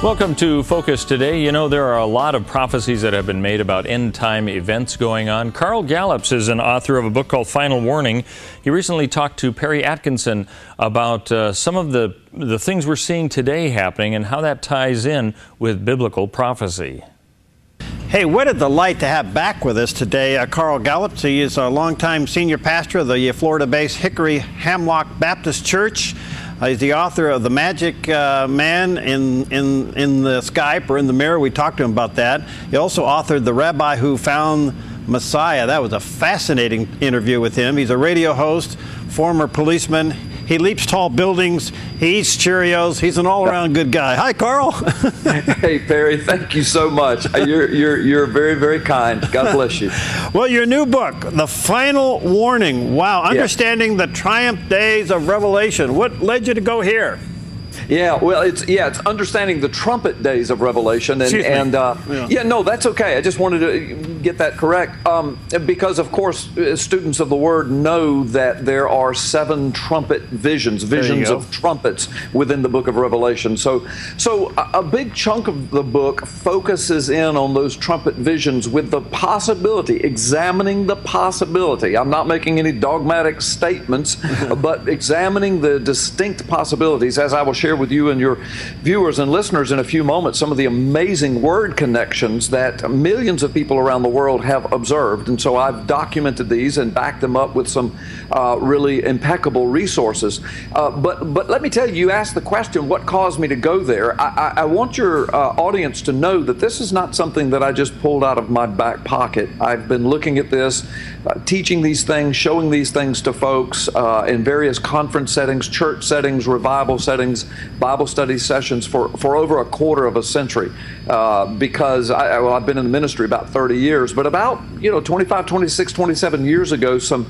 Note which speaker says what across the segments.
Speaker 1: Welcome to Focus Today. You know, there are a lot of prophecies that have been made about end-time events going on. Carl Gallups is an author of a book called Final Warning. He recently talked to Perry Atkinson about some of the things we're seeing today happening and how that ties in with biblical prophecy.
Speaker 2: Hey, what a delight to have back with us today Carl Gallups. He is a longtime senior pastor of the Florida-based Hickory Hamlock Baptist Church. He's the author of The Magic Man in the Skype or in the Mirror. We talked to him about that. He also authored The Rabbi Who Found Messiah. That was a fascinating interview with him. He's a radio host, former policeman. He leaps tall buildings. He eats Cheerios. He's an all-around good guy. Hi, Carl.
Speaker 3: Hey, Perry. Thank you so much. You're very, very kind. God bless you.
Speaker 2: Well, your new book, The Final Warning. Wow. Understanding the Triumph Days of Revelation. What led you to go here?
Speaker 3: Yeah, well, it's understanding the trumpet days of Revelation, no, that's okay. I just wanted to get that correct, because of course students of the Word know that there are 7 trumpet visions of trumpets within the book of Revelation. So a big chunk of the book focuses in on those trumpet visions with the possibility, examining the possibility. I'm not making any dogmatic statements, but examining the distinct possibilities, as I will share with you and your viewers and listeners in a few moments, some of the amazing word connections that millions of people around the world have observed. And so I've documented these and backed them up with some really impeccable resources. But let me tell you, you asked the question, what caused me to go there? I want your audience to know that this is not something that I just pulled out of my back pocket. I've been looking at this, teaching these things, showing these things to folks in various conference settings, church settings, revival settings, Bible study sessions for over a quarter of a century, because I've been in the ministry about 30 years, but about 25, 26, 27 years ago, some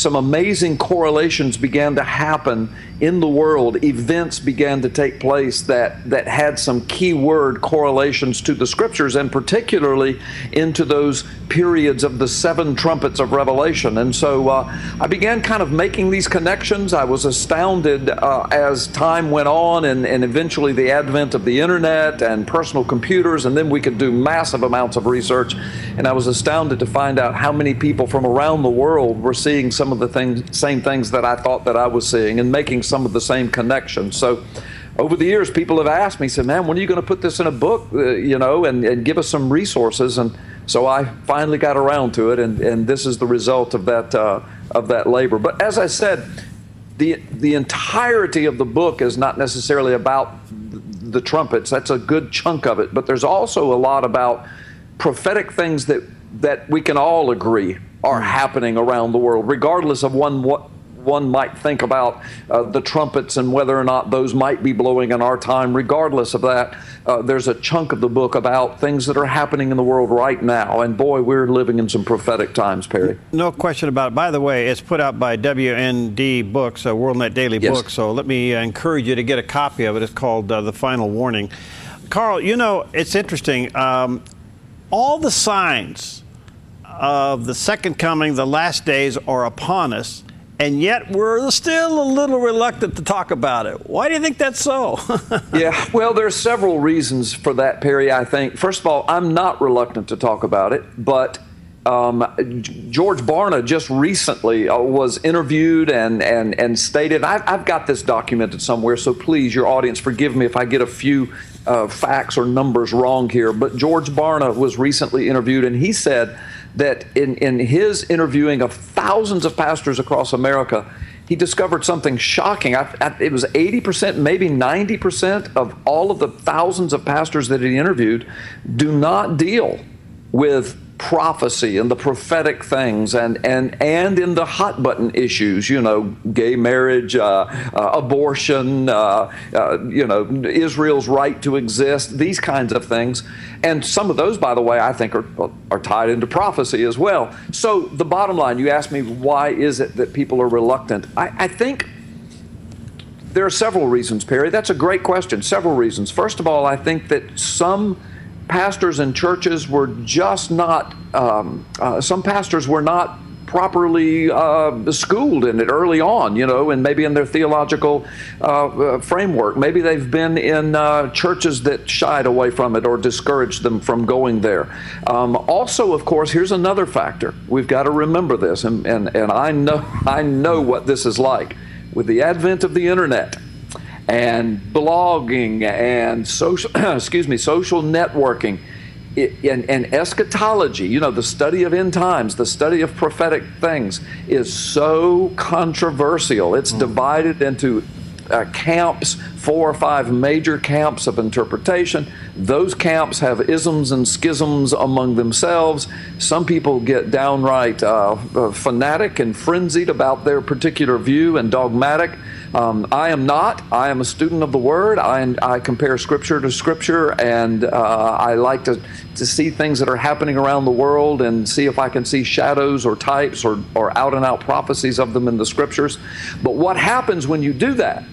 Speaker 3: amazing correlations began to happen in the world. Events began to take place that had some keyword correlations to the scriptures, and particularly into those periods of the 7 trumpets of Revelation. And so I began kind of making these connections. I was astounded as time went on, and eventually the advent of the internet and personal computers, and then we could do massive amounts of research. And I was astounded to find out how many people from around the world were seeing some of the same things that I thought that I was seeing, and making some of the same connections. So over the years, people have asked me, said, man, when are you going to put this in a book, and give us some resources? And so I finally got around to it, and this is the result of that labor. But as I said, the entirety of the book is not necessarily about the trumpets. That's a good chunk of it. But there's also a lot about prophetic things that we can all agree are happening around the world, regardless of what one might think about the trumpets and whether or not those might be blowing in our time. Regardless of that, there's a chunk of the book about things that are happening in the world right now. And boy, we're living in some prophetic times, Perry.
Speaker 2: No question about it. By the way, it's put out by WND Books, WorldNet Daily Books. So let me encourage you to get a copy of it. It's called The Final Warning. Carl, it's interesting. All the signs of the second coming, the last days, are upon us, and yet we're still a little reluctant to talk about it. Why do you think that's so?
Speaker 3: Yeah, well, there are several reasons for that, Perry, I think. First of all, I'm not reluctant to talk about it, but George Barna just recently was interviewed and stated, I've got this documented somewhere, so please, your audience, forgive me if I get a few facts or numbers wrong here, but George Barna was recently interviewed, and he said that in his interviewing of thousands of pastors across America, he discovered something shocking. It was 80%, maybe 90% of all of the thousands of pastors that he interviewed do not deal with prophecy and the prophetic things and in the hot button issues, gay marriage, abortion, Israel's right to exist, these kinds of things. And some of those, by the way, I think are tied into prophecy as well. So the bottom line, you asked me, why is it that people are reluctant? I think there are several reasons, Perry. That's a great question. Several reasons. First of all, I think that some pastors and churches were just not, some pastors were not properly schooled in it early on, you know, and maybe in their theological framework. Maybe they've been in churches that shied away from it or discouraged them from going there. Also, of course, here's another factor. We've got to remember this, and I know what this is like. With the advent of the internet and blogging and social social networking, and eschatology, you know, the study of end times, the study of prophetic things, is so controversial. It's divided into camps, 4 or 5 major camps of interpretation. Those camps have isms and schisms among themselves. Some people get downright fanatic and frenzied about their particular view and dogmatic. I am not. I am a student of the Word. I compare Scripture to Scripture, and I like to see things that are happening around the world and see if I can see shadows or types or out-and-out prophecies of them in the Scriptures. But what happens when you do that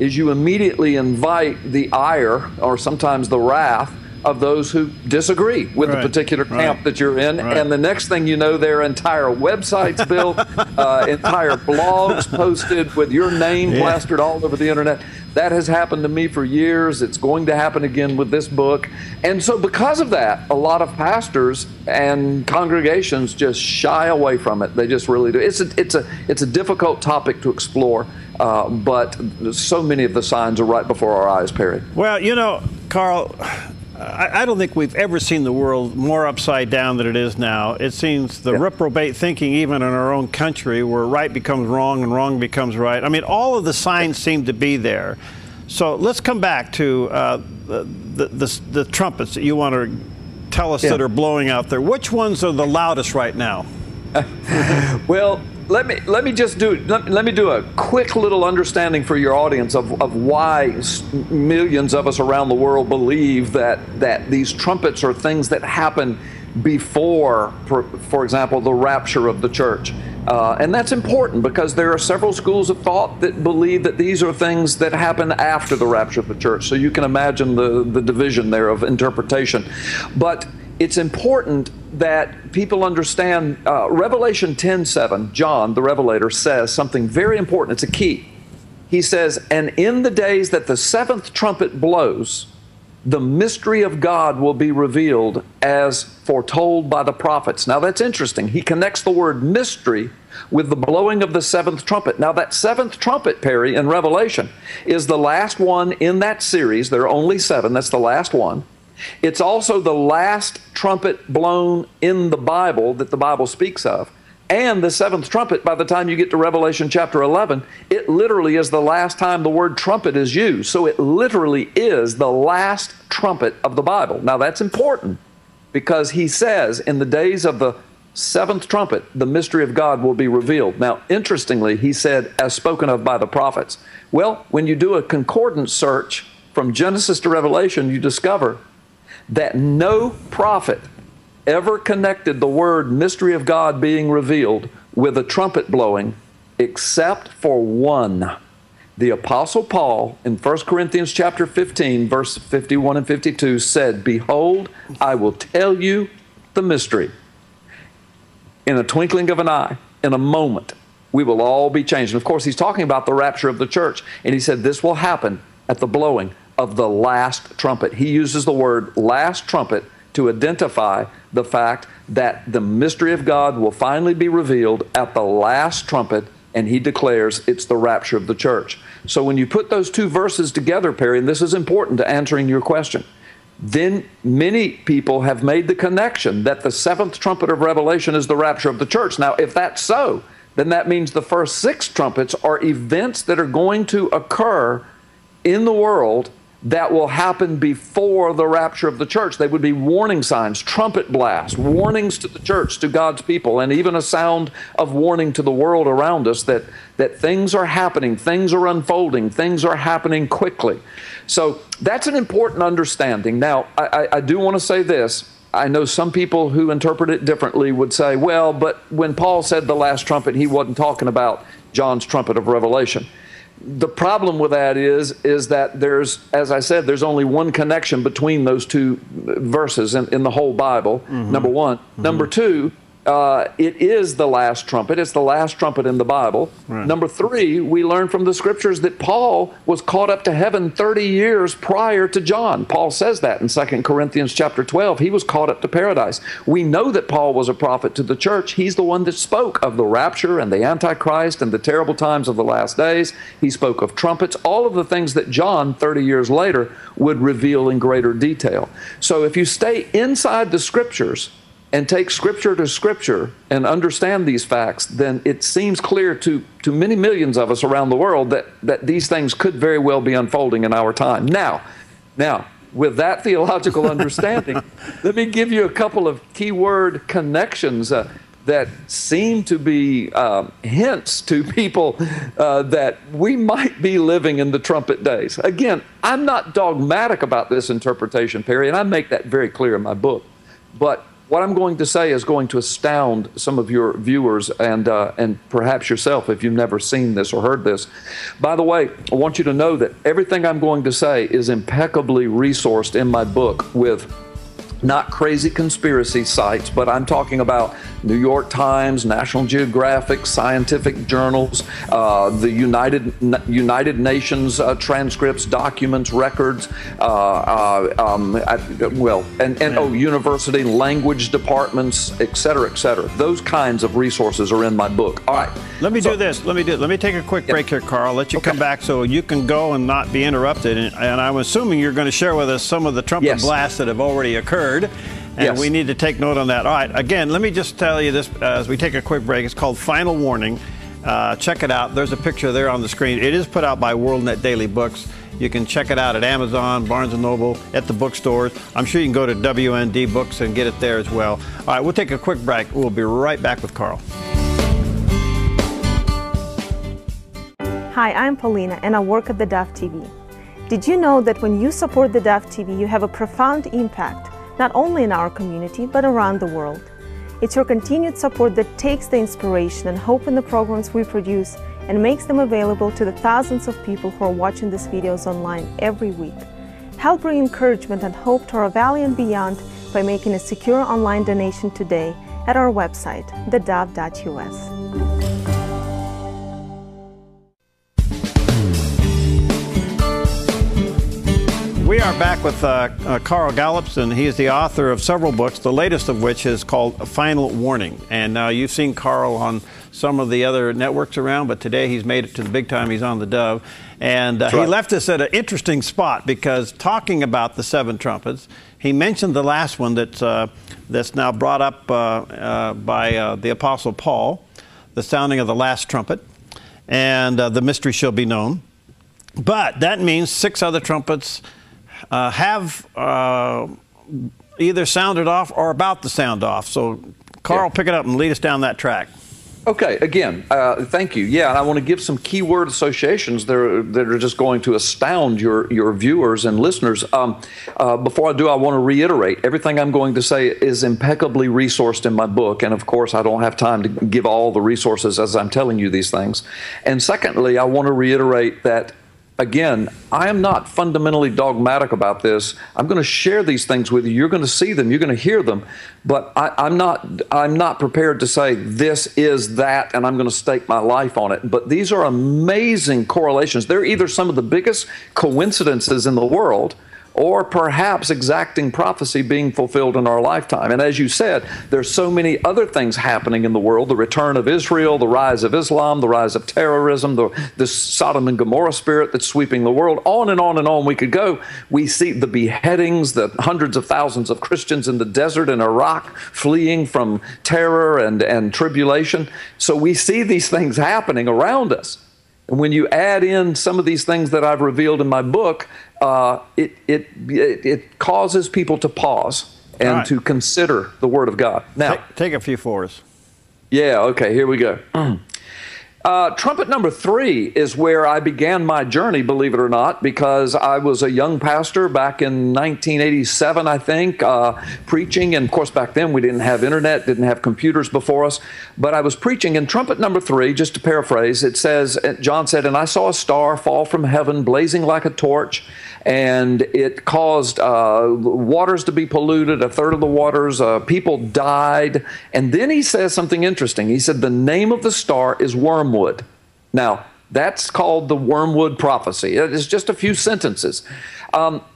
Speaker 3: is you immediately invite the ire, or sometimes the wrath, of those who disagree with the particular camp that you're in. And the next thing you know, there are entire websites built, entire blogs posted with your name plastered all over the internet. That has happened to me for years. It's going to happen again with this book. And so because of that, a lot of pastors and congregations just shy away from it. They just really do. It's a difficult topic to explore, but so many of the signs are right before our eyes, Perry.
Speaker 2: Well, you know, Carl, I don't think we've ever seen the world more upside down than it is now. It seems the reprobate thinking, even in our own country, where right becomes wrong and wrong becomes right. I mean, all of the signs seem to be there. So let's come back to the trumpets that you want to tell us that are blowing out there. Which ones are the loudest right now?
Speaker 3: Well, let me do a quick little understanding for your audience of why millions of us around the world believe that these trumpets are things that happen before, for example, the rapture of the church. And that's important because there are several schools of thought that believe that these are things that happen after the rapture of the church. So you can imagine the division there of interpretation. But it's important that people understand Revelation 10:7, John, the Revelator, says something very important. It's a key. He says, "And in the days that the 7th trumpet blows, the mystery of God will be revealed as foretold by the prophets." Now that's interesting. He connects the word mystery with the blowing of the 7th trumpet. Now that 7th trumpet, Perry, in Revelation is the last one in that series. There are only 7. That's the last one. It's also the last trumpet blown in the Bible that the Bible speaks of. And the 7th trumpet, by the time you get to Revelation chapter 11, it literally is the last time the word trumpet is used. So it literally is the last trumpet of the Bible. Now that's important because he says in the days of the 7th trumpet, the mystery of God will be revealed. Now, interestingly, he said, as spoken of by the prophets. Well, when you do a concordance search from Genesis to Revelation, you discover that no prophet ever connected the word mystery of God being revealed with a trumpet blowing except for one. The Apostle Paul in 1 Corinthians chapter 15, verse 51 and 52 said, "Behold, I will tell you the mystery. In a twinkling of an eye, in a moment, we will all be changed." And of course, he's talking about the rapture of the church. And he said this will happen at the blowing of the last trumpet. He uses the word last trumpet to identify the fact that the mystery of God will finally be revealed at the last trumpet, and he declares it's the rapture of the church. So when you put those two verses together, Perry, and this is important to answering your question, then many people have made the connection that the 7th trumpet of Revelation is the rapture of the church. Now, if that's so, then that means the first 6 trumpets are events that are going to occur in the world that will happen before the rapture of the church. They would be warning signs, trumpet blasts, warnings to the church, to God's people, and even a sound of warning to the world around us that things are happening, things are unfolding, things are happening quickly. So that's an important understanding. Now, I do want to say this. I know some people who interpret it differently would say, well, but when Paul said the last trumpet, he wasn't talking about John's trumpet of Revelation. The problem with that is that there's, as I said, there's only one connection between those two verses in the whole Bible, number one. Number two, it is the last trumpet. It's the last trumpet in the Bible. Right. Number 3, we learn from the scriptures that Paul was caught up to heaven 30 years prior to John. Paul says that in 2 Corinthians chapter 12. He was caught up to paradise. We know that Paul was a prophet to the church. He's the one that spoke of the rapture and the Antichrist and the terrible times of the last days. He spoke of trumpets, all of the things that John, 30 years later, would reveal in greater detail. So if you stay inside the scriptures and take scripture to scripture and understand these facts, then it seems clear to many millions of us around the world that these things could very well be unfolding in our time. Now, with that theological understanding, let me give you a couple of keyword connections that seem to be hints to people that we might be living in the trumpet days. Again, I'm not dogmatic about this interpretation, Perry, and I make that very clear in my book. But what I'm going to say is going to astound some of your viewers and perhaps yourself if you've never seen this or heard this. By the way, I want you to know that everything I'm going to say is impeccably resourced in my book with not crazy conspiracy sites, but I'm talking about New York Times, National Geographic, scientific journals, the United Nations transcripts, documents, records, university language departments, et cetera, et cetera. Those kinds of resources are in my book. All right.
Speaker 2: Let me do this. Let me take a quick break here, Carl. Let you come back so you can go and not be interrupted. And I'm assuming you're going to share with us some of the trumpet blasts that have already occurred. And we need to take note on that. All right, again, let me just tell you this as we take a quick break. It's called Final Warning. Check it out. There's a picture there on the screen. It is put out by WorldNet Daily Books. You can check it out at Amazon, Barnes & Noble, at the bookstores. I'm sure you can go to WND Books and get it there as well. All right, we'll take a quick break. We'll be right back with Carl.
Speaker 4: Hi, I'm Paulina, and I work at theDove TV. Did you know that when you support theDove TV, you have a profound impact, not only in our community, but around the world? It's your continued support that takes the inspiration and hope in the programs we produce and makes them available to the thousands of people who are watching these videos online every week. Help bring encouragement and hope to our valley and beyond by making a secure online donation today at our website, thedove.us.
Speaker 2: We are back with Carl Gallups, and he is the author of several books, the latest of which is called Final Warning. And you've seen Carl on some of the other networks around, but today he's made it to the big time. He's on theDove. And he left us at an interesting spot because talking about the 7 trumpets, he mentioned the last one that's now brought up by the Apostle Paul, the sounding of the last trumpet, and the mystery shall be known. But that means 6 other trumpets have either sounded off or about to sound off. So, Carl, pick it up and lead us down that track.
Speaker 3: Okay, again, thank you. Yeah, and I want to give some keyword associations that are just going to astound your viewers and listeners. Before I do, I want to reiterate, everything I'm going to say is impeccably resourced in my book, and of course, I don't have time to give all the resources as I'm telling you these things. And secondly, I want to reiterate that, again, I am not fundamentally dogmatic about this. I'm going to share these things with you. You're going to see them. You're going to hear them. But I'm not prepared to say this is that, and I'm going to stake my life on it. But these are amazing correlations. They're either some of the biggest coincidences in the world, or perhaps exacting prophecy being fulfilled in our lifetime. And as you said, there's so many other things happening in the world: the return of Israel, the rise of Islam, the rise of terrorism, the Sodom and Gomorrah spirit that's sweeping the world. On and on we could go. We see the beheadings, the hundreds of thousands of Christians in the desert in Iraq fleeing from terror and tribulation. So we see these things happening around us. And when you add in some of these things that I've revealed in my book, it causes people to pause and to consider the Word of God. Now,
Speaker 2: take a few for us.
Speaker 3: Yeah, okay, here we go. Trumpet number 3 is where I began my journey, believe it or not, because I was a young pastor back in 1987, I think, preaching. And of course, back then we didn't have internet, didn't have computers before us. But I was preaching in trumpet number 3, just to paraphrase, it says, John said, "And I saw a star fall from heaven, blazing like a torch, and it caused waters to be polluted, a third of the waters, people died. And then he says something interesting. He said the name of the star is Wormwood. Now, that's called the Wormwood prophecy. It's just a few sentences.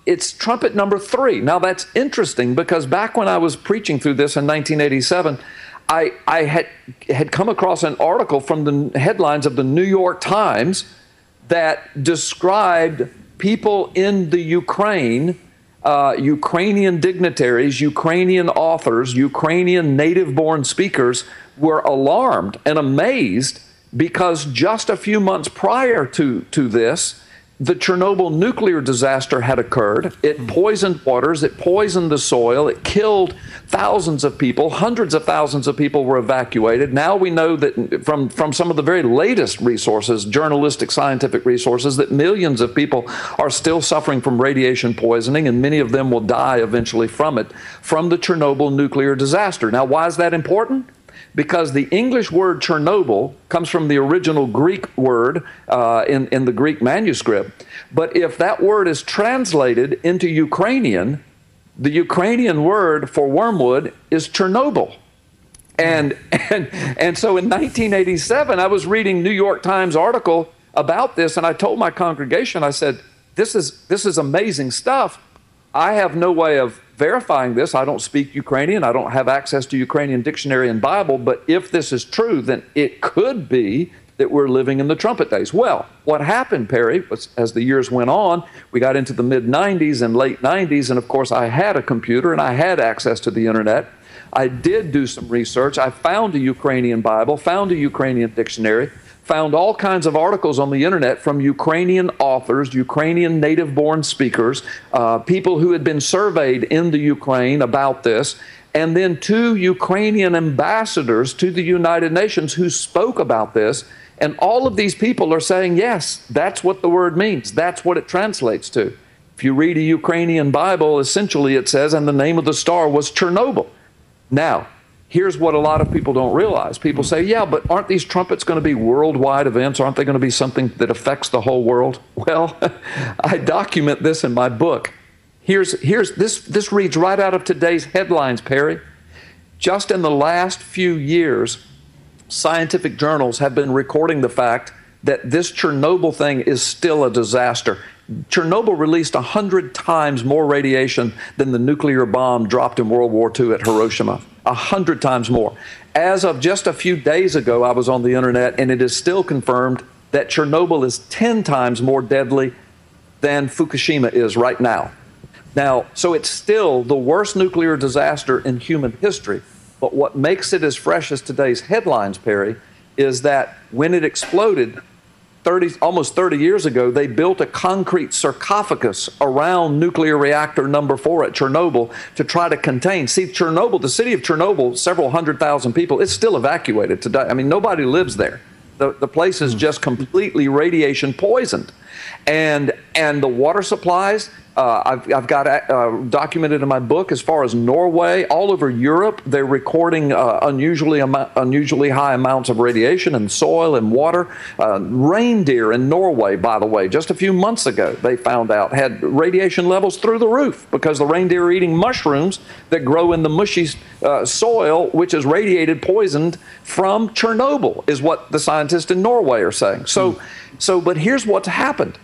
Speaker 3: It's trumpet number 3. Now, that's interesting because back when I was preaching through this in 1987, I had come across an article from the headlines of the New York Times that described people in the Ukraine, Ukrainian dignitaries, Ukrainian authors, Ukrainian native-born speakers were alarmed and amazed because just a few months prior to this, the Chernobyl nuclear disaster had occurred. It poisoned waters, it poisoned the soil, it killed thousands of people, hundreds of thousands of people were evacuated. Now we know that from some of the very latest resources, journalistic, scientific resources, that millions of people are still suffering from radiation poisoning, and many of them will die eventually from it, from the Chernobyl nuclear disaster. Now, why is that important? Because the English word Chernobyl comes from the original Greek word in the Greek manuscript. But if that word is translated into Ukrainian, the Ukrainian word for wormwood is Chernobyl. And so in 1987, I was reading New York Times article about this, and I told my congregation, I said, this is amazing stuff. I have no way of verifying this. I don't speak Ukrainian. I don't have access to Ukrainian dictionary and Bible. But if this is true, then it could be that we're living in the trumpet days. Well, what happened, Perry, was as the years went on, we got into the mid-90s and late 90s, and of course I had a computer and I had access to the internet. I did do some research. I found a Ukrainian Bible, found a Ukrainian dictionary, found all kinds of articles on the internet from Ukrainian authors, Ukrainian native-born speakers, people who had been surveyed in the Ukraine about this, and then 2 Ukrainian ambassadors to the United Nations who spoke about this. And all of these people are saying, yes, that's what the word means. That's what it translates to. If you read a Ukrainian Bible, essentially it says, and the name of the star was Chernobyl. Now, here's what a lot of people don't realize. People say, yeah, but aren't these trumpets going to be worldwide events? Aren't they going to be something that affects the whole world? Well, I document this in my book. This reads right out of today's headlines, Perry. Just in the last few years, scientific journals have been recording the fact that this Chernobyl thing is still a disaster. Chernobyl released 100 times more radiation than the nuclear bomb dropped in World War II at Hiroshima. 100 times more. As of just a few days ago, I was on the internet, and it is still confirmed that Chernobyl is 10 times more deadly than Fukushima is right now. Now, so it's still the worst nuclear disaster in human history. But what makes it as fresh as today's headlines, Perry, is that when it exploded almost 30 years ago, they built a concrete sarcophagus around nuclear reactor number 4 at Chernobyl to try to contain. See, Chernobyl, the city of Chernobyl, several 100,000 people, it's still evacuated today. I mean, nobody lives there. The place is just completely radiation poisoned. And the water supplies, I've got documented in my book as far as Norway, all over Europe, they're recording unusually high amounts of radiation in soil and water. Reindeer in Norway, by the way, just a few months ago, they found out had radiation levels through the roof because the reindeer are eating mushrooms that grow in the mushy soil, which is radiated, poisoned from Chernobyl, is what the scientists in Norway are saying. But here's what's happened.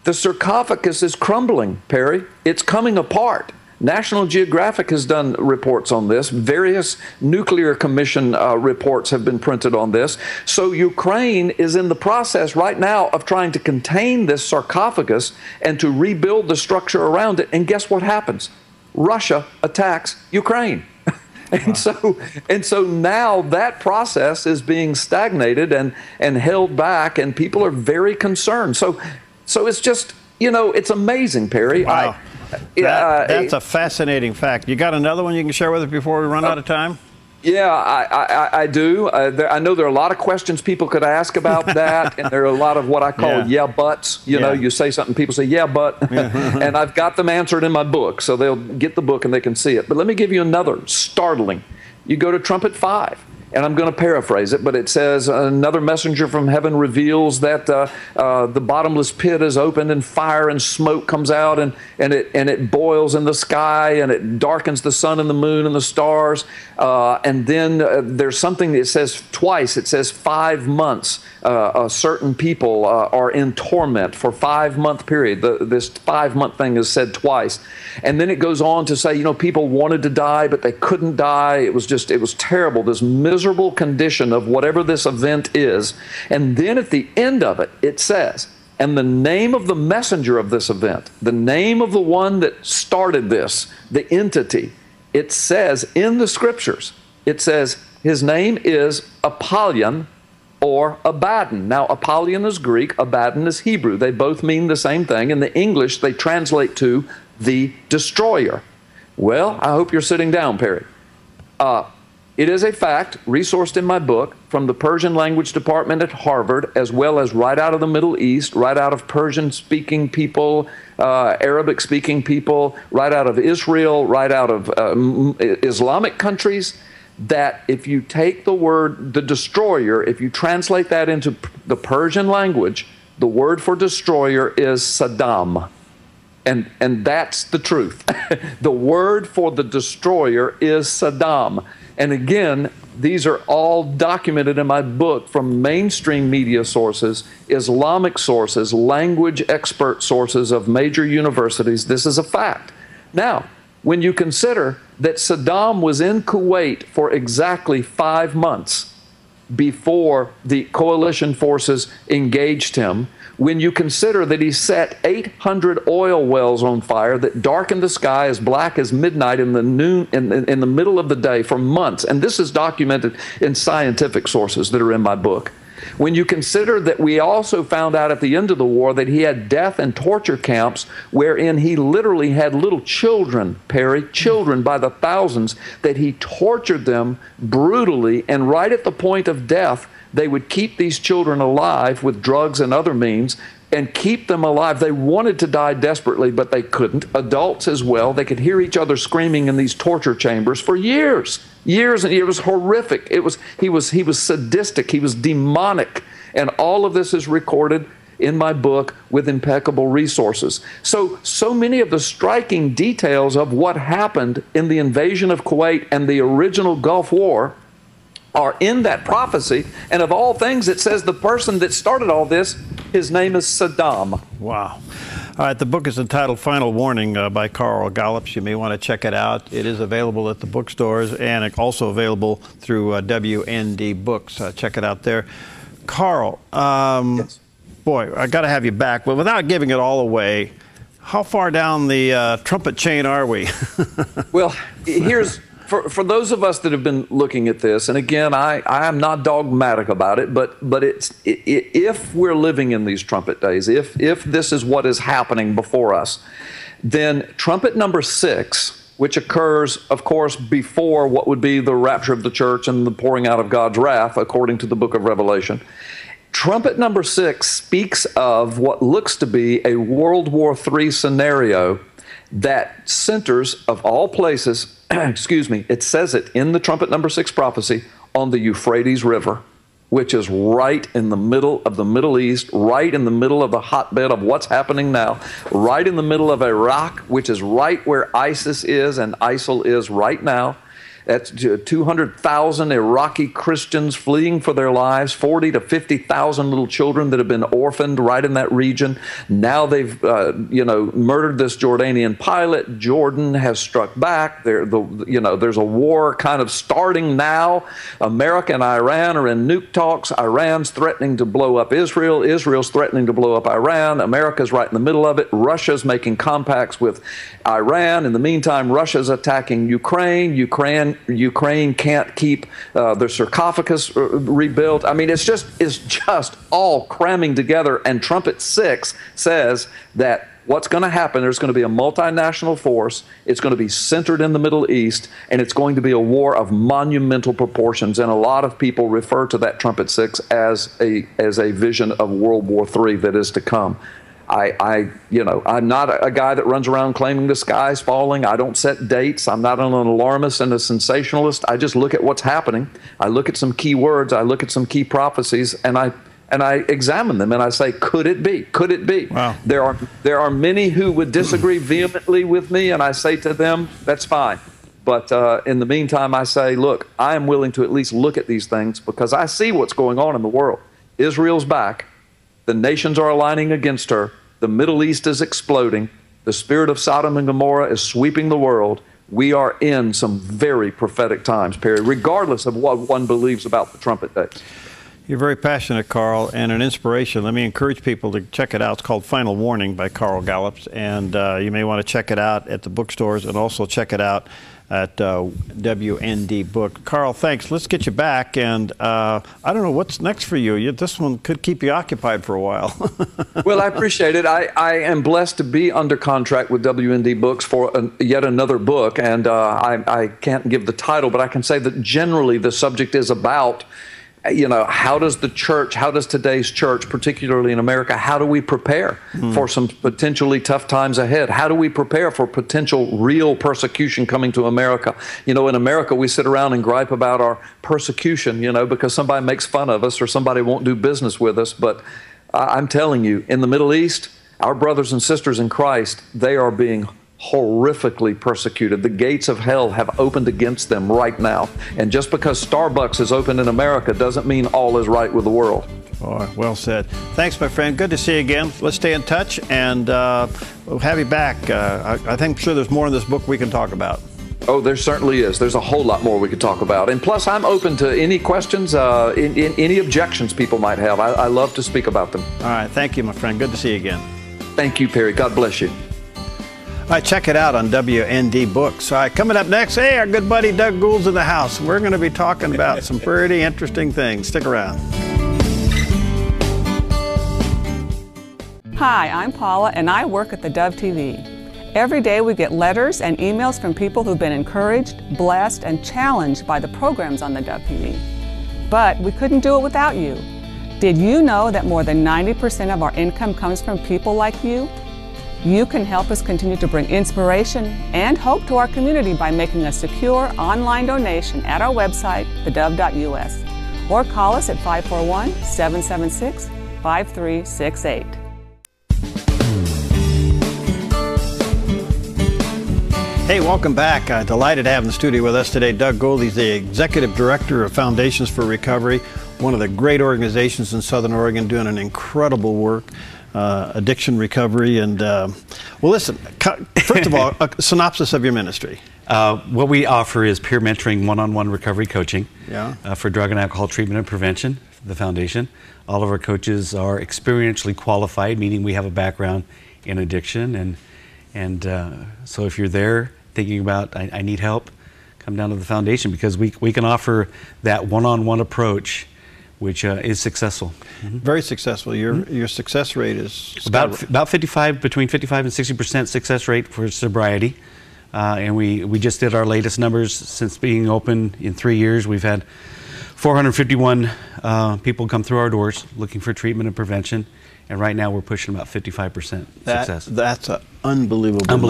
Speaker 3: The sarcophagus is crumbling, Perry. It's coming apart. National Geographic has done reports on this. Various nuclear commission reports have been printed on this. So Ukraine is in the process right now of trying to contain this sarcophagus and to rebuild the structure around it. And guess what happens? Russia attacks Ukraine. And so now that process is being stagnated and held back, and people are very concerned. So it's just, it's amazing, Perry.
Speaker 2: Wow. That's a fascinating fact. You got another one you can share with us before we run out of time?
Speaker 3: Yeah, I do. I know there are a lot of questions people could ask about that, and there are a lot of what I call yeah buts. You know, you say something, people say yeah but, and I've got them answered in my book, so they'll get the book and they can see it. But let me give you another startling. You go to trumpet 5. and I'm going to paraphrase it, but it says, another messenger from heaven reveals that the bottomless pit is opened and fire and smoke comes out, and it boils in the sky, and it darkens the sun and the moon and the stars. And then there's something that says twice, it says 5 months. Certain people are in torment for 5-month period. This 5-month thing is said twice. And then it goes on to say, you know, people wanted to die, but they couldn't die. It was terrible, this miserable condition of whatever this event is. And then at the end of it, it says, and the name of the messenger of this event, the name of the one that started this, the entity, it says in the scriptures, it says his name is Apollyon or Abaddon. Now, Apollyon is Greek, Abaddon is Hebrew. They both mean the same thing. In the English, they translate to the destroyer. Well, I hope you're sitting down, Perry. It is a fact, resourced in my book, from the Persian language department at Harvard, as well as right out of the Middle East, right out of Persian-speaking people, Arabic-speaking people, right out of Israel, right out of Islamic countries, that if you take the word, the destroyer, if you translate that into the Persian language, the word for destroyer is Saddam. And that's the truth. The word for the destroyer is Saddam. And again, these are all documented in my book from mainstream media sources, Islamic sources, language expert sources of major universities. This is a fact. Now, when you consider that Saddam was in Kuwait for exactly 5 months before the coalition forces engaged him, when you consider that he set 800 oil wells on fire that darkened the sky as black as midnight in the middle of the day for months, and this is documented in scientific sources that are in my book. When you consider that we also found out at the end of the war that he had death and torture camps wherein he literally had little children, Perry, children by the thousands, that he tortured them brutally, and right at the point of death, they would keep these children alive with drugs and other means and keep them alive. They wanted to die desperately, but they couldn't. Adults as well. They could hear each other screaming in these torture chambers for years. Years, and it was horrific. He was sadistic. He was demonic. And all of this is recorded in my book with impeccable resources. So many of the striking details of what happened in the invasion of Kuwait and the original Gulf War are in that prophecy. And of all things, it says the person that started all this, his name is Saddam.
Speaker 2: Wow. All right, the book is entitled Final Warning by Carl Gallups. You may want to check it out. It is available at the bookstores and also available through WND Books. Check it out there. Carl,
Speaker 3: Yes.
Speaker 2: Boy, I got to have you back. But without giving it all away, how far down the trumpet chain are we?
Speaker 3: Well, here's... For those of us that have been looking at this, and again, I am not dogmatic about it, but if we're living in these trumpet days, if this is what is happening before us, then trumpet number 6, which occurs, of course, before what would be the rapture of the church and the pouring out of God's wrath, according to the book of Revelation, trumpet number 6 speaks of what looks to be a World War III scenario that centers, of all places, excuse me, it says it in the trumpet number 6 prophecy, on the Euphrates River, which is right in the middle of the Middle East, right in the middle of the hotbed of what's happening now, right in the middle of Iraq, which is right where ISIS is and ISIL is right now. That's 200,000 Iraqi Christians fleeing for their lives, 40 to 50,000 little children that have been orphaned right in that region. Now they've, murdered this Jordanian pilot. Jordan has struck back. There's a war kind of starting now. America and Iran are in nuke talks. Iran's threatening to blow up Israel. Israel's threatening to blow up Iran. America's right in the middle of it. Russia's making compacts with Iran. In the meantime, Russia's attacking Ukraine. Ukraine can't keep their sarcophagus rebuilt. I mean, it's just all cramming together. And Trumpet 6 says that what's going to happen, there's going to be a multinational force. It's going to be centered in the Middle East, and it's going to be a war of monumental proportions. And a lot of people refer to that Trumpet 6 as a vision of World War III that is to come. I'm not a guy that runs around claiming the sky's falling. I don't set dates. I'm not an alarmist and a sensationalist. I just look at what's happening. I look at some key words. I look at some key prophecies, and I examine them, and I say, could it be? Could it be?
Speaker 2: Wow.
Speaker 3: There are many who would disagree vehemently with me, and I say to them, that's fine. But in the meantime, I say, look, I am willing to at least look at these things because I see what's going on in the world. Israel's back. The nations are aligning against her. The Middle East is exploding. The spirit of Sodom and Gomorrah is sweeping the world. We are in some very prophetic times, Perry, regardless of what one believes about the trumpet day.
Speaker 2: You're very passionate, Carl, and an inspiration. Let me encourage people to check it out. It's called Final Warning by Carl Gallups, and you may want to check it out at the bookstores and also check it out at WND Book. Carl, thanks. Let's get you back, and I don't know what's next for you. This one could keep you occupied for a while.
Speaker 3: Well, I appreciate it. I am blessed to be under contract with WND Books for yet another book, and I can't give the title, but I can say that generally the subject is about, how does the church, how does today's church, particularly in America, how do we prepare for some potentially tough times ahead? How do we prepare for potential real persecution coming to America? In America, we sit around and gripe about our persecution, because somebody makes fun of us or somebody won't do business with us. But I'm telling you, in the Middle East, our brothers and sisters in Christ, they are being horrifically persecuted. The gates of hell have opened against them right now. And just because Starbucks is open in America doesn't mean all is right with the world.
Speaker 2: Oh, well said. Thanks, my friend. Good to see you again. Let's stay in touch, and we'll have you back. I'm sure there's more in this book we can talk about.
Speaker 3: Oh, there certainly is. There's a whole lot more we could talk about. And plus, I'm open to any questions, any objections people might have. I love to speak about them.
Speaker 2: All right. Thank you, my friend. Good to see you again.
Speaker 3: Thank you, Perry. God bless you.
Speaker 2: All right, check it out on WND Books. All right, coming up next, hey, our good buddy Doug Gould's in the house. We're going to be talking about some pretty interesting things. Stick around.
Speaker 5: Hi, I'm Paula, and I work at theDove TV. Every day we get letters and emails from people who've been encouraged, blessed, and challenged by the programs on theDove TV. But we couldn't do it without you. Did you know that more than 90% of our income comes from people like you? You can help us continue to bring inspiration and hope to our community by making a secure online donation at our website, thedove.us, or call us at 541-776-5368.
Speaker 2: Hey, welcome back. Delighted to have in the studio with us today Doug Gould. He's the Executive Director of Foundations for Recovery, one of the great organizations in Southern Oregon doing an incredible work. Addiction recovery, and well, listen, first of all, a synopsis of your ministry.
Speaker 6: What we offer is peer mentoring, one-on-one recovery coaching for drug and alcohol treatment and prevention, the foundation. All of our coaches are experientially qualified, meaning we have a background in addiction, and so if you're there thinking about, I need help, come down to the foundation, because we can offer that one-on-one approach, which is successful.
Speaker 2: Very successful. Your success rate is
Speaker 6: about between 55 and 60% success rate for sobriety, and we just did our latest numbers since being open in 3 years. We've had 451 people come through our doors looking for treatment and prevention, and right now we're pushing about 55% success.
Speaker 2: That's an unbelievable
Speaker 6: number.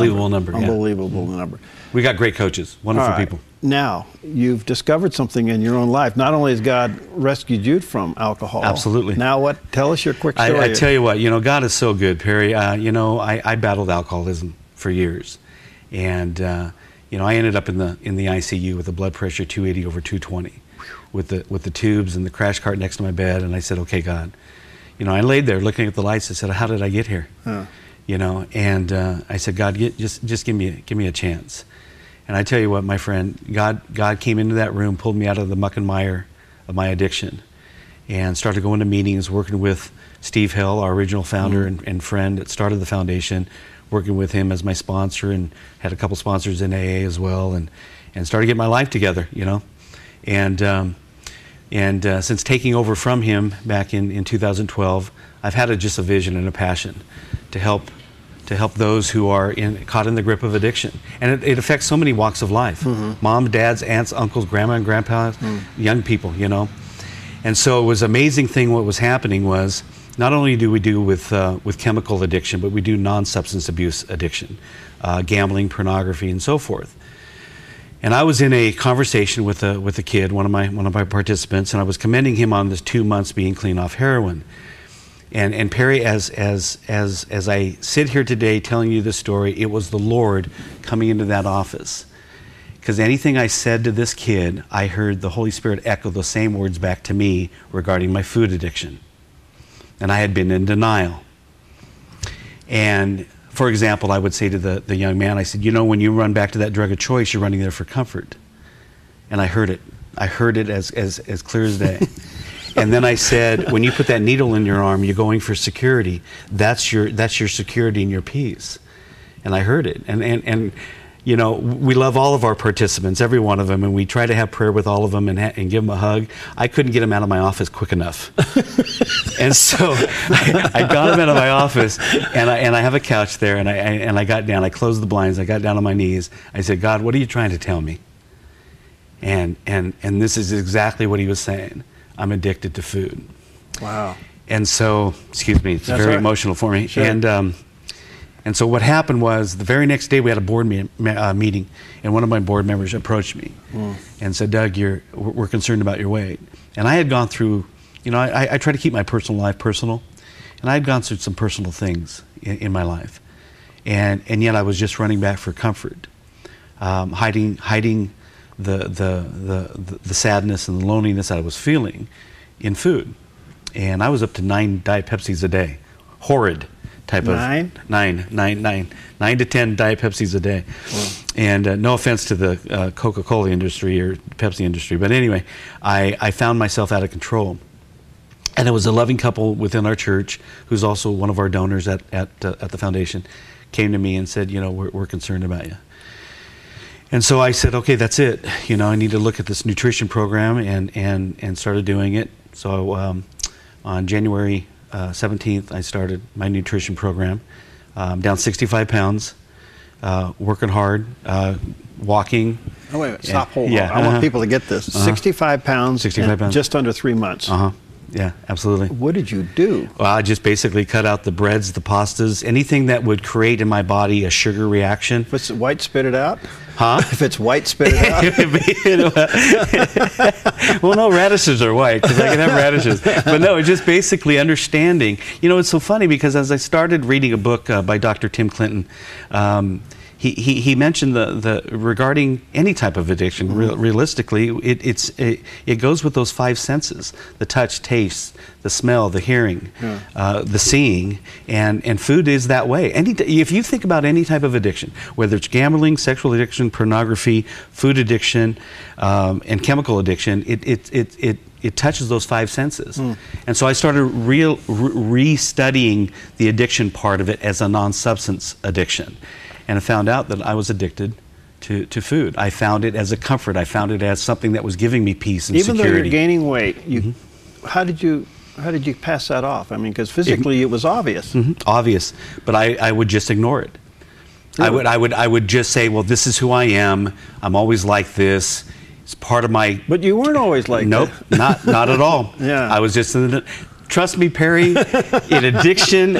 Speaker 2: Unbelievable number.
Speaker 6: We got great coaches, wonderful people.
Speaker 2: Now, you've discovered something in your own life. Not only has God rescued you from alcohol.
Speaker 6: Absolutely.
Speaker 2: Now what? Tell us your quick story.
Speaker 6: I tell you what, God is so good, Perry. I battled alcoholism for years. And, I ended up in the ICU with a blood pressure 280 over 220 with the tubes and the crash cart next to my bed. And I said, okay, God. I laid there looking at the lights. I said, how did I get here? And I said, God, just give me a chance. And I tell you what, my friend, God came into that room, pulled me out of the muck and mire of my addiction, and started going to meetings, working with Steve Hill, our original founder and friend that started the foundation, working with him as my sponsor, and had a couple sponsors in AA as well, and started getting my life together, And since taking over from him back in 2012, I've had just a vision and a passion to help those who are caught in the grip of addiction. And it affects so many walks of life. Mom, dads, aunts, uncles, grandma and grandpa, young people, And so it was an amazing thing what was happening was not only do we do with chemical addiction, but we do non-substance abuse addiction, gambling, pornography, and so forth. And I was in a conversation with a kid, one of my participants, and I was commending him on this 2 months being clean off heroin. And Perry, as I sit here today telling you this story, it was the Lord coming into that office. Because anything I said to this kid, I heard the Holy Spirit echo the same words back to me regarding my food addiction. And I had been in denial. And for example, I would say to the young man, I said, you know, when you run back to that drug of choice, you're running there for comfort. And I heard it. I heard it as clear as day. And then I said, when you put that needle in your arm, you're going for security. That's your security and your peace. And I heard it. And you know, we love all of our participants, every one of them, and we try to have prayer with all of them and give them a hug. I couldn't get them out of my office quick enough. And so I got them out of my office, and I have a couch there, and I got down. I closed the blinds. I got down on my knees. I said, God, what are you trying to tell me? And this is exactly what he was saying. I'm addicted to food.
Speaker 2: Wow.
Speaker 6: And so, excuse me, it's very emotional for me.
Speaker 2: Sure.
Speaker 6: And so what happened was the very next day we had a board meeting, and one of my board members approached me and said, Doug, we're concerned about your weight. And I had gone through, you know, I try to keep my personal life personal, and I had gone through some personal things in my life. And yet I was just running back for comfort, hiding the sadness and the loneliness I was feeling in food. And I was up to 9 Diet Pepsis a day. Horrid. Type of 9 to 10 Diet Pepsis a day. Wow. And no offense to the Coca-Cola industry or Pepsi industry, but anyway, I found myself out of control. And it was a loving couple within our church, who's also one of our donors at the foundation, came to me and said, you know, we're concerned about you. And so I said, okay, that's it. You know, I need to look at this nutrition program, and started doing it. So on January 17th, I started my nutrition program. Down 65 pounds, working hard, walking.
Speaker 2: Oh, wait, stop, hold on. I want people to get this. 65 pounds,
Speaker 6: 65 pounds.
Speaker 2: Just under 3 months.
Speaker 6: Yeah, absolutely.
Speaker 2: What did you do?
Speaker 6: Well, I just basically cut out the breads, the pastas, anything that would create in my body a sugar reaction.
Speaker 2: If it's white, spit it out?
Speaker 6: Huh?
Speaker 2: If it's white, spit it
Speaker 6: out? Well, no, radishes are white, because I can have radishes. But no, it's just basically understanding. You know, it's so funny, because as I started reading a book by Dr. Tim Clinton, he mentioned regarding any type of addiction. Realistically, it goes with those 5 senses: the touch, taste, the smell, the hearing, the seeing, and food is that way. If you think about any type of addiction, whether it's gambling, sexual addiction, pornography, food addiction, and chemical addiction, it touches those 5 senses. And so I started re-studying the addiction part of it as a non-substance addiction. And I found out that I was addicted to food. I found it as a comfort. I found it as something that was giving me peace and security.
Speaker 2: Even though you're gaining weight, how did you pass that off? I mean, because physically it was obvious.
Speaker 6: Obvious, but I would just ignore it. Really? I would just say, well, this is who I am. I'm always like this. It's part of my.
Speaker 2: But you weren't always like
Speaker 6: nope,
Speaker 2: that.
Speaker 6: not at all.
Speaker 2: Yeah.
Speaker 6: I was just in the. Trust me, Perry, in addiction,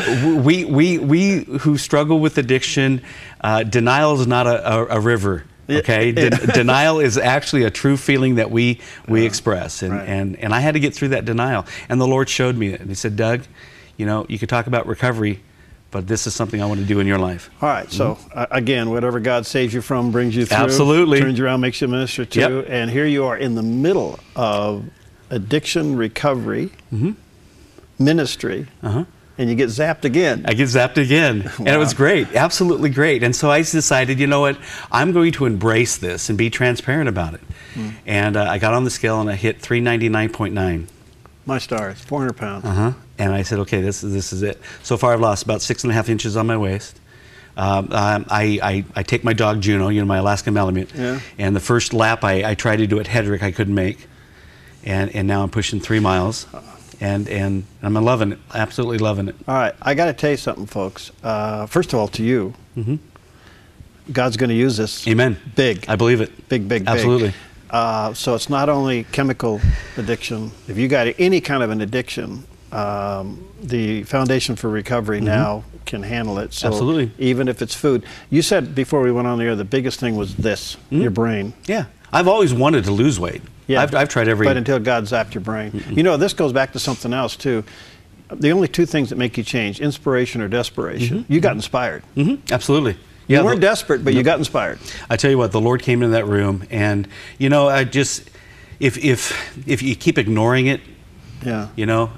Speaker 6: we who struggle with addiction, denial is not a river, okay? Denial is actually a true feeling that we express, and I had to get through that denial. And the Lord showed me it, and he said, Doug, you know, you could talk about recovery, but this is something I want to do in your life.
Speaker 2: All right, so again, whatever God saves you from brings you through.
Speaker 6: Absolutely.
Speaker 2: Turns you around, makes you a minister too,
Speaker 6: Yep.
Speaker 2: And here you are in the middle of addiction recovery, ministry, and you get zapped again.
Speaker 6: I get zapped again. Wow. And it was great, absolutely great. And so I decided, you know what, I'm going to embrace this and be transparent about it. And I got on the scale and I hit 399.9.
Speaker 2: My stars, 400 pounds.
Speaker 6: And I said, okay, this is it. So far I've lost about 6.5 inches on my waist. I take my dog Juno, you know, my Alaskan Malamute, and the first lap I tried to do at Hedrick I couldn't make. And now I'm pushing 3 miles. And I'm loving it, absolutely loving it.
Speaker 2: All right, I got to tell you something, folks. First of all, to you, God's going to use this.
Speaker 6: Amen.
Speaker 2: Big.
Speaker 6: I believe it.
Speaker 2: Big.
Speaker 6: Absolutely.
Speaker 2: So it's not only chemical addiction. If you got any kind of an addiction, the Foundation for Recovery now can handle it. So
Speaker 6: absolutely.
Speaker 2: Even if it's food. You said before we went on the air, the biggest thing was this, your brain.
Speaker 6: Yeah. I've always wanted to lose weight.
Speaker 2: Yeah.
Speaker 6: I've tried every...
Speaker 2: But until God zapped your brain. You know, this goes back to something else, too. The only two things that make you change, inspiration or desperation. You got inspired.
Speaker 6: Absolutely.
Speaker 2: You weren't desperate, but you got inspired.
Speaker 6: I tell you what, the Lord came into that room, and, you know, I just... If you keep ignoring it, you know,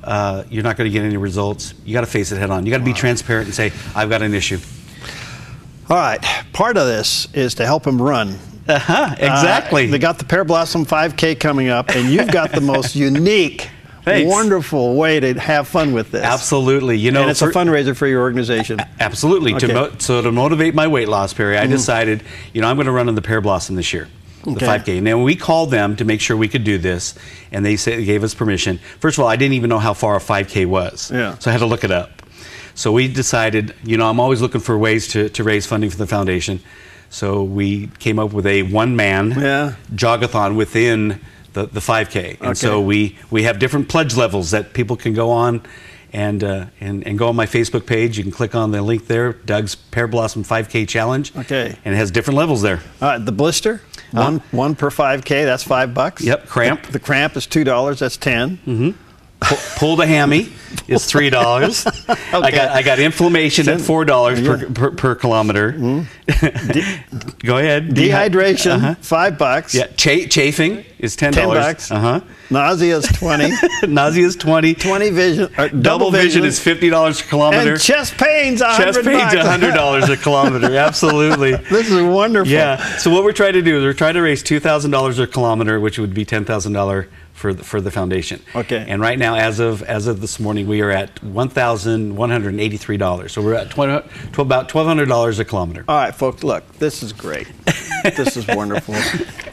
Speaker 6: you're not going to get any results. You got to face it head on. You got to be transparent and say, I've got an issue.
Speaker 2: All right. Part of this is to help him run.
Speaker 6: Exactly.
Speaker 2: They got the Pear Blossom 5K coming up, and you've got the most unique, wonderful way to have fun with this.
Speaker 6: Absolutely. You know,
Speaker 2: and it's a fundraiser for your organization.
Speaker 6: Absolutely. Okay. So to motivate my weight loss, Perry, I decided, you know, I'm going to run on the Pear Blossom this year. The 5K. Now, we called them to make sure we could do this, and they gave us permission. First of all, I didn't even know how far a 5K was, so I had to look it up. So we decided, you know, I'm always looking for ways to raise funding for the foundation. So we came up with a one-man jogathon within the 5K, and so we have different pledge levels that people can go on and go on my Facebook page. You can click on the link there, Doug's Pear Blossom 5K Challenge. And it has different levels there.
Speaker 2: The blister, one per 5K, that's $5.
Speaker 6: Yep. Cramp.
Speaker 2: The cramp is $2, that's $10.
Speaker 6: Pull the hammy is $3. I got inflammation at $4 per kilometer. Go ahead.
Speaker 2: Dehydration, $5.
Speaker 6: Yeah. Chafing is $10.
Speaker 2: Nausea is $20.
Speaker 6: Nausea is $20.
Speaker 2: 20 vision.
Speaker 6: Double vision is $50 a kilometer.
Speaker 2: And chest pain's $100.
Speaker 6: Chest pain's $100 a kilometer. Absolutely.
Speaker 2: This is wonderful.
Speaker 6: Yeah. So what we're trying to do is we're trying to raise $2,000 a kilometer, which would be $10,000 for the foundation. And right now, as of this morning, we are at $1,183. So we're at about $1,200 a kilometer.
Speaker 2: All right, folks. Look, this is great. This is wonderful.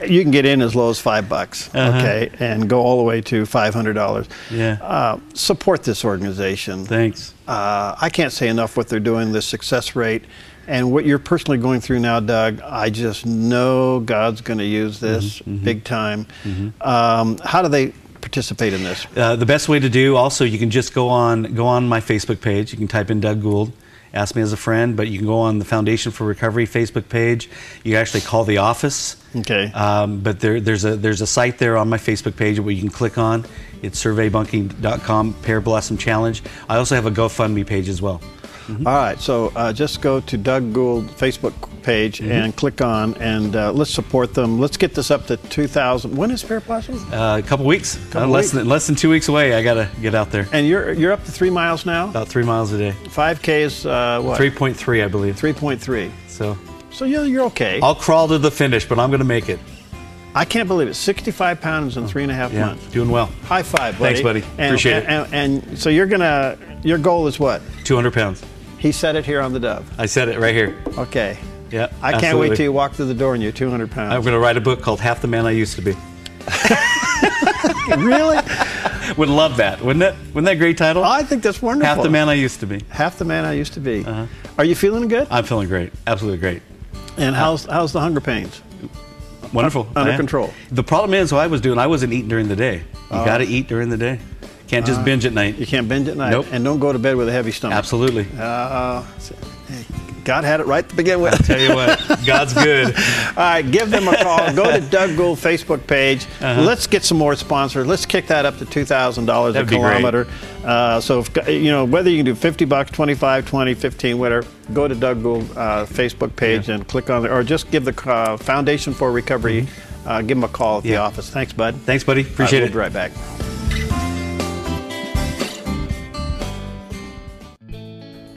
Speaker 2: You can get in as low as $5, and go all the way to $500. Support this organization.
Speaker 6: Thanks.
Speaker 2: I can't say enough what they're doing. The success rate. And what you're personally going through now, Doug, I just know God's going to use this big time. How do they participate in this?
Speaker 6: The best way to do, also, you can just go on my Facebook page. You can type in Doug Gould, ask me as a friend, but you can go on the Foundation for Recovery Facebook page. You can actually call the office. But there's a site there on my Facebook page where you can click on. It's surveybunking.com, Pear Blossom Challenge. I also have a GoFundMe page as well. All
Speaker 2: right, so just go to Doug Gould Facebook page and click on, and let's support them. Let's get this up to 2,000. When is Pear Blossom?
Speaker 6: A couple weeks. Less than 2 weeks away. I gotta get out there.
Speaker 2: And you're up to 3 miles now?
Speaker 6: About 3 miles a day.
Speaker 2: 5K is what?
Speaker 6: 3.3, I believe.
Speaker 2: 3.3.
Speaker 6: So
Speaker 2: you're okay.
Speaker 6: I'll crawl to the finish, but I'm gonna make it.
Speaker 2: I can't believe it. 65 pounds in 3.5 months.
Speaker 6: Doing well.
Speaker 2: High five, buddy.
Speaker 6: Thanks, buddy. Appreciate it.
Speaker 2: And so your goal is what?
Speaker 6: 200 pounds.
Speaker 2: He said it here on the Dove.
Speaker 6: I said it right here.
Speaker 2: Okay.
Speaker 6: Yeah.
Speaker 2: I can't wait till you walk through the door and you're 200 pounds.
Speaker 6: I'm going to write a book called Half the Man I Used to Be.
Speaker 2: Really?
Speaker 6: Would love that. Wouldn't that a great title?
Speaker 2: I think that's wonderful.
Speaker 6: Half the Man I Used to Be.
Speaker 2: Half the Man I Used to Be. Are you feeling good?
Speaker 6: I'm feeling great. Absolutely great.
Speaker 2: And how's the hunger pains?
Speaker 6: Wonderful.
Speaker 2: Under control.
Speaker 6: The problem is, what I wasn't eating during the day. You got to eat during the day. Can't just binge at night.
Speaker 2: You can't binge at night.
Speaker 6: Nope.
Speaker 2: And don't go to bed with a heavy stomach.
Speaker 6: Absolutely.
Speaker 2: God had it right to begin with.
Speaker 6: I'll tell you what, God's good.
Speaker 2: All right, give them a call. Go to Doug Gould Facebook page. Let's get some more sponsors. Let's kick that up to $2,000 a kilometer. So if, whether you can do $50, 25, 20, 15, whatever, go to Doug Gould Facebook page and click on it, or just give the Foundation for Recovery. Give them a call at the office. Thanks, bud.
Speaker 6: Thanks, buddy. Appreciate it.
Speaker 2: We'll be right back.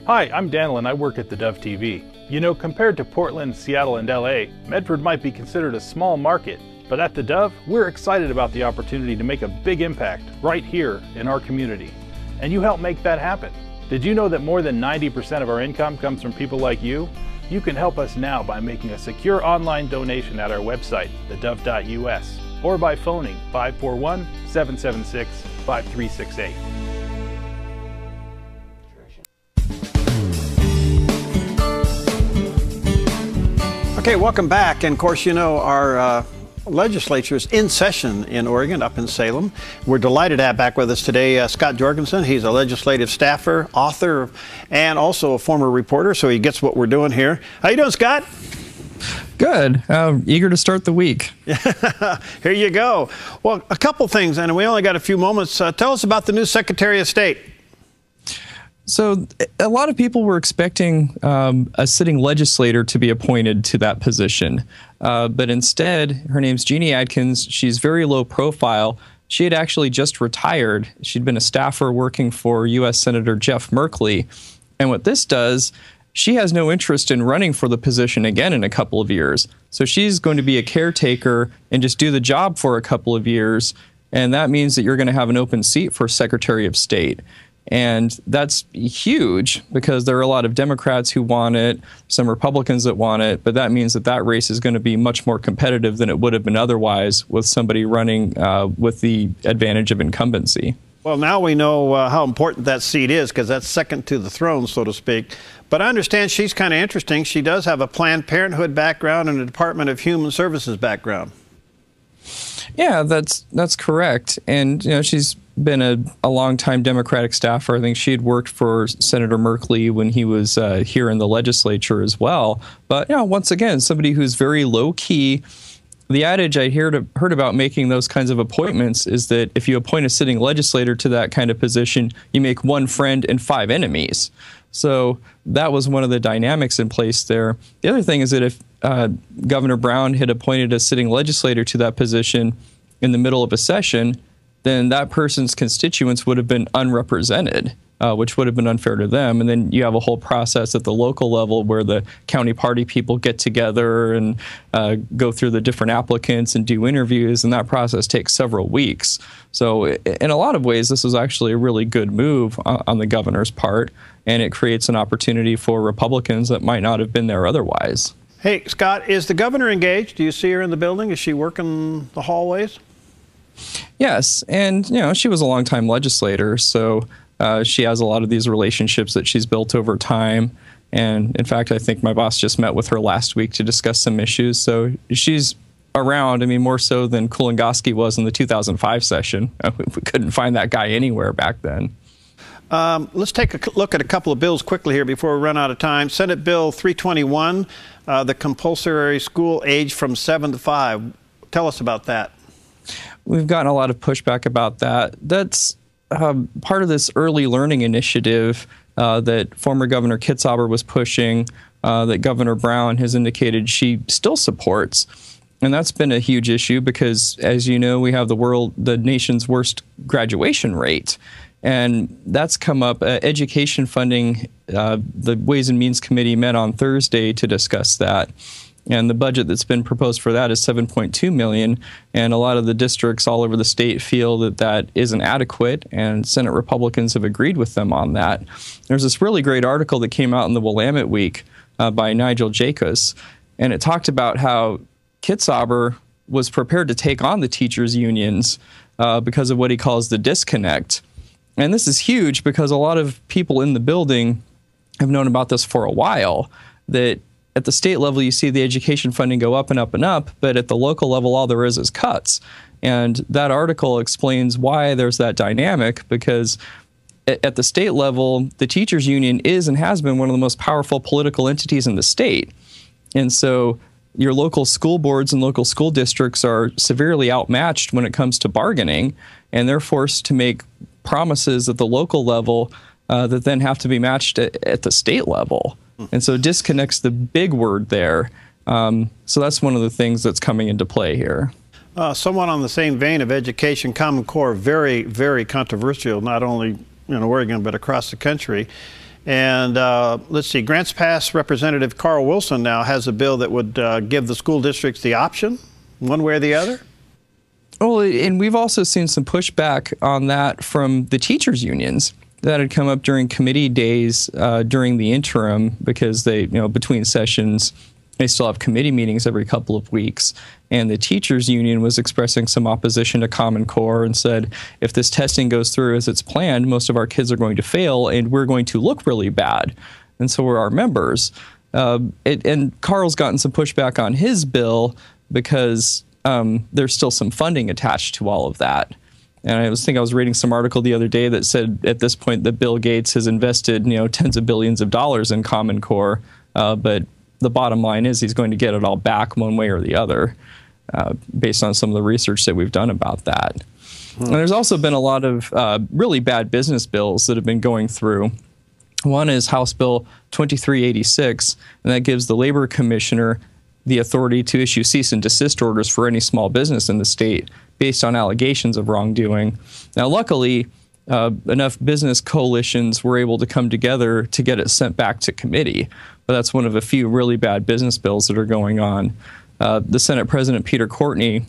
Speaker 7: Hi, I'm Daniel and I work at theDove TV. You know, compared to Portland, Seattle, and LA, Medford might be considered a small market, but at theDove, we're excited about the opportunity to make a big impact right here in our community. And you help make that happen. Did you know that more than 90% of our income comes from people like you? You can help us now by making a secure online donation at our website, thedove.us, or by phoning 541-776-5368. Okay, welcome back. And of course, you know, our
Speaker 2: legislature is in session in Oregon, up in Salem. We're delighted to have back with us today Scott Jorgensen. He's a legislative staffer, author, and also a former reporter, so he gets what we're doing here. How you doing, Scott?
Speaker 8: Good. Eager to start the week.
Speaker 2: Here you go. Well, a couple things, and we only got a few moments. Tell us about the new Secretary of State.
Speaker 8: So a lot of people were expecting a sitting legislator to be appointed to that position. But instead, her name's Jeannie Adkins. She's very low profile. She had actually just retired. She'd been a staffer working for U.S. Senator Jeff Merkley. And what this does, she has no interest in running for the position again in a couple of years. So she's going to be a caretaker and just do the job for a couple of years. And that means that you're going to have an open seat for Secretary of State. And that's huge because there are a lot of Democrats who want it, some Republicans that want it, but that means that that race is going to be much more competitive than it would have been otherwise with somebody running with the advantage of incumbency.
Speaker 2: Well, now we know how important that seat is because that's second to the throne, so to speak. But I understand she's kind of interesting. She does have a Planned Parenthood background and a Department of Human Services background.
Speaker 8: Yeah, that's correct. And, you know, she's been a longtime Democratic staffer. I think she had worked for Senator Merkley when he was here in the legislature as well. But, you know, once again, somebody who's very low-key. The adage I heard about making those kinds of appointments is that if you appoint a sitting legislator to that kind of position, you make one friend and 5 enemies. So that was one of the dynamics in place there. The other thing is that if Governor Brown had appointed a sitting legislator to that position in the middle of a session, then that person's constituents would have been unrepresented, which would have been unfair to them. And then you have a whole process at the local level where the county party people get together and go through the different applicants and do interviews, and that process takes several weeks. So in a lot of ways, this is actually a really good move on the governor's part, and it creates an opportunity for Republicans that might not have been there otherwise.
Speaker 2: Hey, Scott, is the governor engaged? Do you see her in the building? Is she working the hallways?
Speaker 8: Yes, and you know, she was a longtime legislator, so she has a lot of these relationships that she's built over time. And in fact, I think my boss just met with her last week to discuss some issues. So she's around, I mean, more so than Kulongoski was in the 2005 session. We couldn't find that guy anywhere back then.
Speaker 2: Let's take a look at a couple of bills quickly here before we run out of time. Senate Bill 321, the compulsory school age from 7 to 5. Tell us about that.
Speaker 8: We've gotten a lot of pushback about that. That's part of this early learning initiative that former Governor Kitzhaber was pushing, that Governor Brown has indicated she still supports. And that's been a huge issue because, as you know, we have the nation's worst graduation rate. And that's come up. Education funding, the Ways and Means Committee met on Thursday to discuss that. And the budget that's been proposed for that is $7.2 million. And a lot of the districts all over the state feel that that isn't adequate, and Senate Republicans have agreed with them on that. There's this really great article that came out in the Willamette Week by Nigel Jacobs, and it talked about how Kitzhaber was prepared to take on the teachers' unions because of what he calls the disconnect. And this is huge because a lot of people in the building have known about this for a while, that at the state level, you see the education funding go up and up and up, but at the local level, all there is cuts. And that article explains why there's that dynamic, because at the state level, the teachers union is and has been one of the most powerful political entities in the state. And so your local school boards and local school districts are severely outmatched when it comes to bargaining, and they're forced to make promises at the local level that then have to be matched at the state level. And so disconnect's the big word there. So that's one of the things that's coming into play here.
Speaker 2: Somewhat on the same vein of education, Common Core, very, very controversial, not only in Oregon, but across the country. And let's see, Grants Pass Representative Carl Wilson now has a bill that would give the school districts the option, one way or the other.
Speaker 8: Well, and we've also seen some pushback on that from the teachers unions. That had come up during committee days during the interim, because they, between sessions, they still have committee meetings every couple of weeks. And the teachers union was expressing some opposition to Common Core and said, if this testing goes through as it's planned, most of our kids are going to fail and we're going to look really bad. And so are our members. And Carl's gotten some pushback on his bill because there's still some funding attached to all of that. And I was reading some article the other day that said at this point that Bill Gates has invested, tens of billions of dollars in Common Core, but the bottom line is he's going to get it all back one way or the other, based on some of the research that we've done about that. And there's also been a lot of really bad business bills that have been going through. One is House Bill 2386, and that gives the Labor Commissioner the authority to issue cease and desist orders for any small business in the state based on allegations of wrongdoing. Now, luckily, enough business coalitions were able to come together to get it sent back to committee. But that's one of a few really bad business bills that are going on. The Senate President Peter Courtney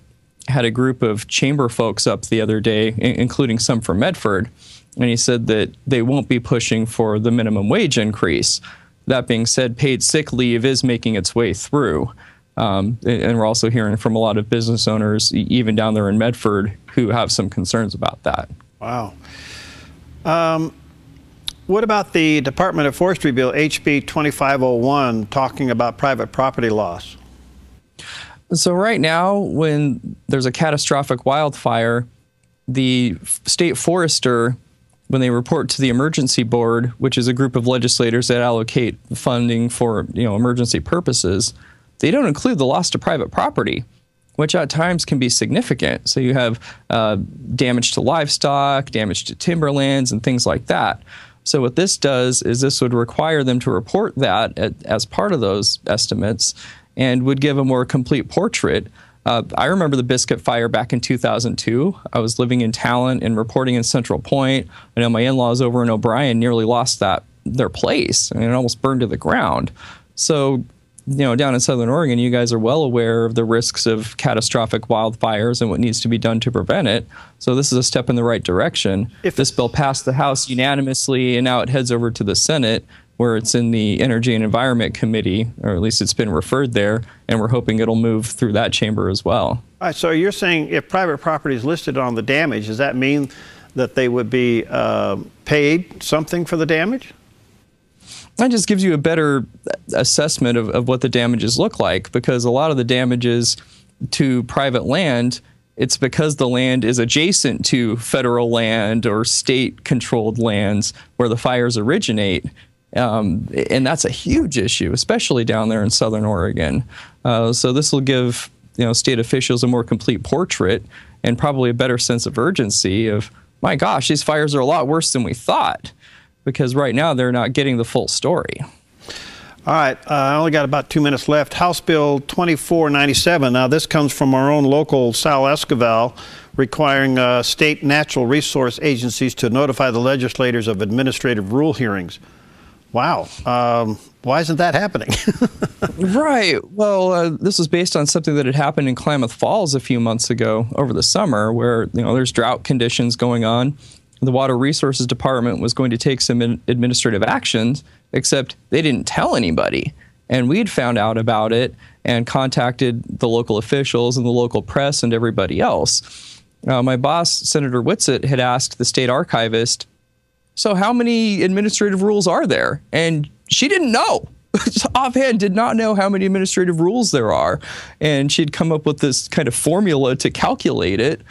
Speaker 8: had a group of chamber folks up the other day, including some from Medford, and he said that they won't be pushing for the minimum wage increase. That being said, paid sick leave is making its way through. And we're also hearing from a lot of business owners, even down there in Medford, who have some concerns about that.
Speaker 2: Wow. What about the Department of Forestry bill, HB 2501, talking about private property loss?
Speaker 8: So right now, when there's a catastrophic wildfire, the state forester, when they report to the emergency board, which is a group of legislators that allocate funding for emergency purposes, they don't include the loss to private property, which at times can be significant. So you have damage to livestock, damage to timberlands, and things like that. So what this does is this would require them to report that as part of those estimates and would give a more complete portrait. I remember the Biscuit Fire back in 2002. I was living in Talent and reporting in Central Point. I know my in-laws over in O'Brien nearly lost their place. I mean, it almost burned to the ground. So, down in Southern Oregon, you guys are well aware of the risks of catastrophic wildfires and what needs to be done to prevent it. So this is a step in the right direction. If this bill passed the House unanimously and now it heads over to the Senate, where it's in the Energy and Environment Committee, or at least it's been referred there, and we're hoping it'll move through that chamber as well.
Speaker 2: All right, so you're saying if private property is listed on the damage, does that mean that they would be paid something for the damage?
Speaker 8: That just gives you a better assessment of what the damages look like, because a lot of the damages to private land, it's because the land is adjacent to federal land or state-controlled lands where the fires originate. And that's a huge issue, especially down there in Southern Oregon. So this will give state officials a more complete portrait and probably a better sense of urgency of, my gosh, these fires are a lot worse than we thought, because right now they're not getting the full story.
Speaker 2: All right, I only got about 2 minutes left. House Bill 2497. Now this comes from our own local Sal Esquivel, requiring state natural resource agencies to notify the legislators of administrative rule hearings. Wow. Why isn't that happening?
Speaker 8: Right. Well, this was based on something that had happened in Klamath Falls a few months ago over the summer, where there's drought conditions going on. The Water Resources Department was going to take some administrative actions, except they didn't tell anybody. And we'd found out about it and contacted the local officials and the local press and everybody else. My boss, Senator Whitsitt, had asked the state archivist, so how many administrative rules are there? And she didn't know. Offhand, did not know how many administrative rules there are. And she'd come up with this kind of formula to calculate it,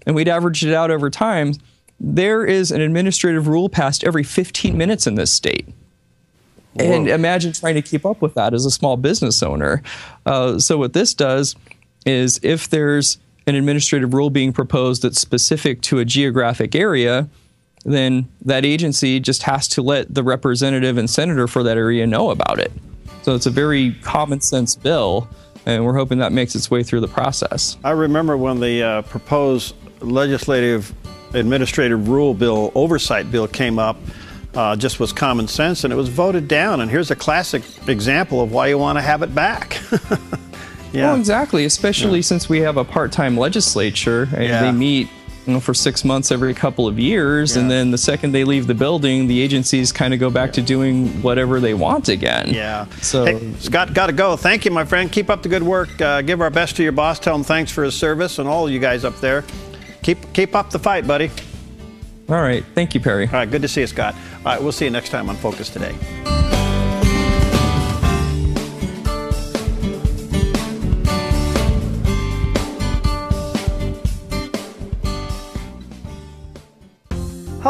Speaker 8: and we'd averaged it out over time. There is an administrative rule passed every 15 minutes in this state. Whoa. And imagine trying to keep up with that as a small business owner. So what this does is if there's an administrative rule being proposed that's specific to a geographic area, then that agency just has to let the representative and senator for that area know about it. So it's a very common sense bill, and we're hoping that makes its way through the process.
Speaker 2: I remember when the proposed legislative administrative rule bill, oversight bill came up, just was common sense, and it was voted down. And here's a classic example of why you want to have it back. Yeah.
Speaker 8: Well, exactly, especially since we have a part-time legislature, and they meet for 6 months every couple of years, and then the second they leave the building, the agencies kind of go back to doing whatever they want again.
Speaker 2: Yeah.
Speaker 8: So,
Speaker 2: hey, Scott, got to go. Thank you, my friend. Keep up the good work. Give our best to your boss. Tell him thanks for his service, and all of you guys up there. Keep up the fight, buddy.
Speaker 8: All right. Thank you, Perry.
Speaker 2: All right. Good to see you, Scott. All right. We'll see you next time on Focus Today.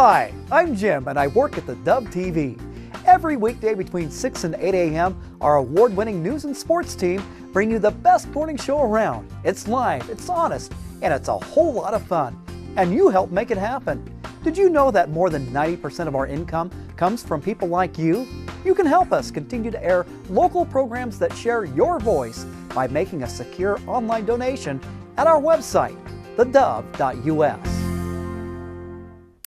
Speaker 9: Hi, I'm Jim and I work at theDove TV. Every weekday between 6 and 8 a.m., our award-winning news and sports team bring you the best morning show around. It's live, it's honest, and it's a whole lot of fun. And you help make it happen. Did you know that more than 90% of our income comes from people like you? You can help us continue to air local programs that share your voice by making a secure online donation at our website, thedove.us.